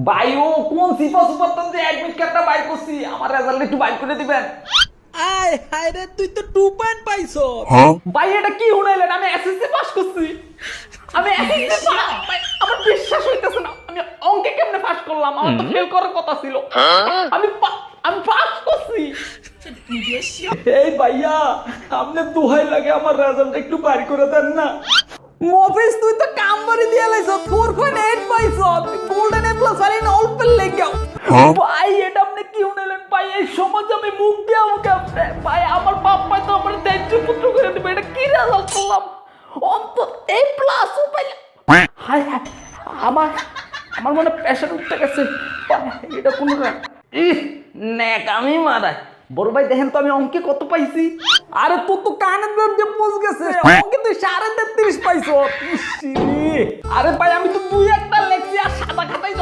ভাই ও কোন সিফা সুপার যে অ্যাডমিট কার্ডটা বাই করছি আমার রেজাল্ট একটু বাই করে দিবেন। আয় হায় রে, তুই তো 2 পয়েন্ট পাইছো। ভাই এটা কি শুনাইলেন? আমি এসএসসি পাস করছি। আমি এসএসসি আমার বিশ্বাস হইতেছে না। আমি অঙ্কে কেমনে পাস করলাম? আমার তো ফেল করার কথা ছিল। আমি পাস করছি। এই ভাইয়া আপনি দোহাই লাগে আমার রেজাল্ট একটু বাই করে দেন না। মফিস তুই তো কামবারি দিয়ে লাইছ 4.8 পাইছ। তুই গোল্ডেন এ প্লাস আর ইন অল পেল লেগে। ভাই এটা আপনি কি শুনাইলেন ভাই? এই সমাজ আমি মুখ দিয়ে আমাকে ভাই আমার বাপ মা তো আমার দায়িত্ব পুত্র করে দিবে। এটা কি রেজাল্ট করলাম? অন্তত এ প্লাস ও পাইলাম। হায় হায় আমার আমার মনে প্রেশার উঠতে গেছে। এটা কোন ন্যাকামি মারায়। বড় ভাই দেখেন তো আমি অঙ্কে কত পাইছি। আরে তোর তো কানের দাম দিয়ে পৌঁছ গেছে। অঙ্কে তুই 33.5 পাইছো। আরে ভাই আমি তো 2 একটা লেখছি আর সাদা খাতায়